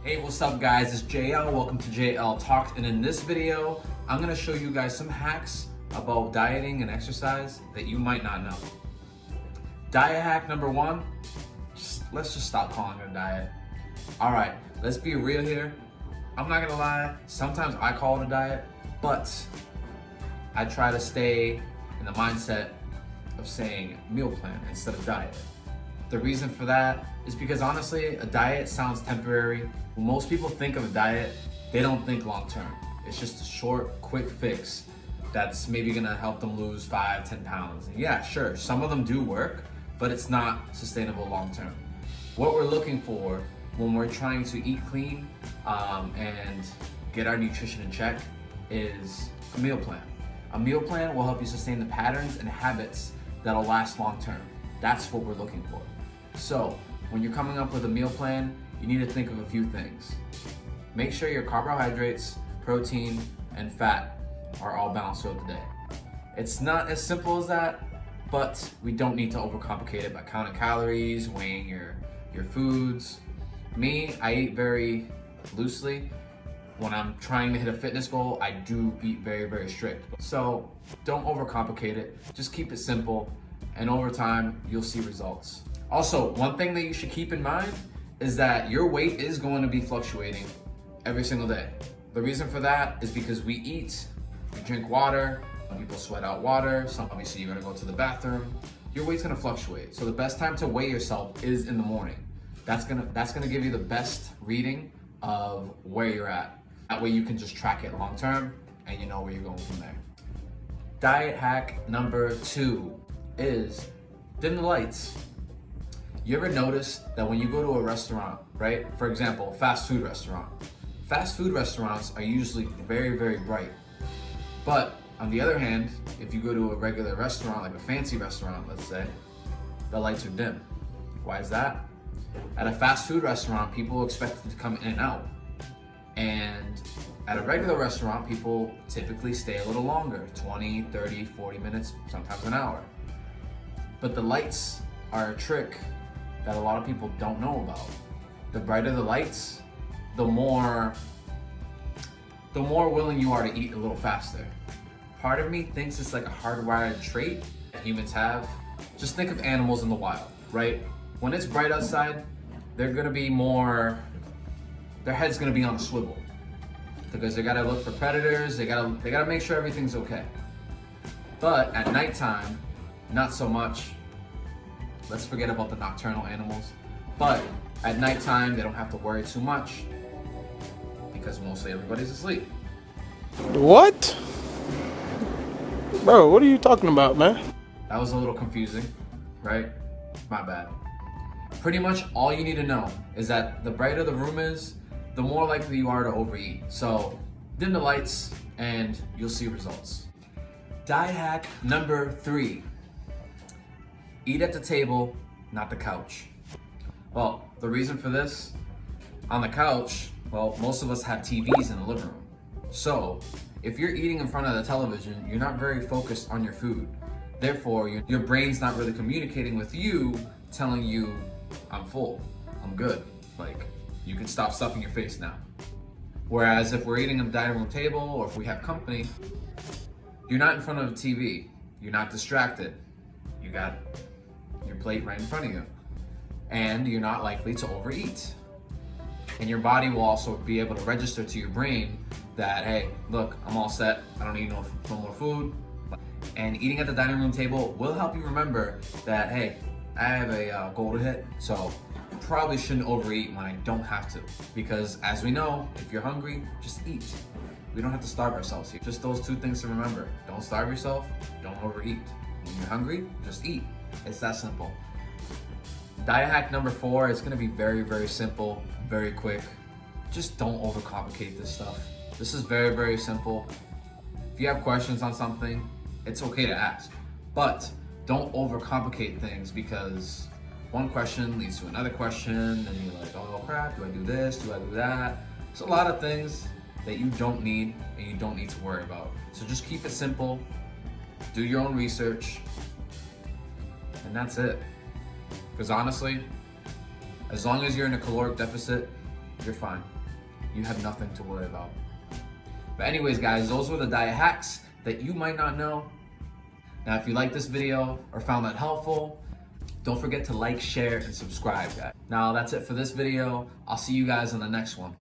Hey, what's up guys? It's JL. Welcome to JL Talks, and in this video, I'm gonna show you guys some hacks about dieting and exercise that you might not know. Diet hack number one, let's just stop calling it a diet. All right, let's be real here. I'm not gonna lie, sometimes I call it a diet, but I try to stay in the mindset of saying meal plan instead of diet. The reason for that is because honestly, a diet sounds temporary. When most people think of a diet, they don't think long term. It's just a short, quick fix that's maybe gonna help them lose 5-10 pounds. And yeah, sure, some of them do work, but it's not sustainable long term. What we're looking for when we're trying to eat clean and get our nutrition in check is a meal plan. A meal plan will help you sustain the patterns and habits that'll last long term. That's what we're looking for. So when you're coming up with a meal plan, you need to think of a few things. Make sure your carbohydrates, protein, and fat are all balanced throughout the day. It's not as simple as that, but we don't need to overcomplicate it by counting calories, weighing your foods. Me, I eat very loosely. When I'm trying to hit a fitness goal, I do eat very, very strict. So don't overcomplicate it, just keep it simple, and over time, you'll see results. Also, one thing that you should keep in mind is that your weight is going to be fluctuating every single day. The reason for that is because we eat, we drink water, some people sweat out water, some obviously you're gonna go to the bathroom. Your weight's gonna fluctuate. So the best time to weigh yourself is in the morning. That's gonna give you the best reading of where you're at. That way you can just track it long term and you know where you're going from there. Diet hack number 2 is dim the lights. You ever notice that when you go to a restaurant, right? For example, fast food restaurant. Fast food restaurants are usually very, very bright. But on the other hand, if you go to a regular restaurant, like a fancy restaurant, let's say, the lights are dim. Why is that? At a fast food restaurant, people expect it to come in and out. And at a regular restaurant, people typically stay a little longer, 20, 30, 40 minutes, sometimes an hour. But the lights are a trick that a lot of people don't know about. The brighter the lights, the more willing you are to eat a little faster. Part of me thinks it's like a hardwired trait that humans have. Just think of animals in the wild, right? When it's bright outside, they're gonna be more, their head's gonna be on a swivel because they gotta look for predators, they gotta make sure everything's okay. But at nighttime, not so much. Let's forget about the nocturnal animals. But at nighttime, they don't have to worry too much because mostly everybody's asleep. What? Bro, what are you talking about, man? That was a little confusing, right? My bad. Pretty much all you need to know is that the brighter the room is, the more likely you are to overeat. So dim the lights and you'll see results. Diet hack number 3. Eat at the table, not the couch. Well, the reason for this, on the couch, well, most of us have TVs in the living room. So if you're eating in front of the television, you're not very focused on your food. Therefore, your brain's not really communicating with you, telling you, I'm full, I'm good. Like, you can stop stuffing your face now. Whereas if we're eating at the dining room table or if we have company, you're not in front of a TV, you're not distracted. You got your plate right in front of you. And you're not likely to overeat. And your body will also be able to register to your brain that, hey, look, I'm all set, I don't need no more food. And eating at the dining room table will help you remember that, hey, I have a goal to hit, so probably shouldn't overeat when I don't have to. Because as we know, if you're hungry, just eat. We don't have to starve ourselves here. Just those 2 things to remember. Don't starve yourself, don't overeat. When you're hungry, just eat. It's that simple. Diet hack number 4 is gonna be very, very simple, very quick. Just don't overcomplicate this stuff. This is very, very simple. If you have questions on something, it's okay to ask. But don't overcomplicate things because one question leads to another question, and you're like, oh crap, do I do this, do I do that? It's a lot of things that you don't need and you don't need to worry about. So just keep it simple, do your own research, and that's it. Because honestly, as long as you're in a caloric deficit, you're fine. you have nothing to worry about. But anyways, guys, those were the diet hacks that you might not know. Now, if you like this video or found that helpful, don't forget to like, share, and subscribe, guys. Now, that's it for this video. I'll see you guys in the next one.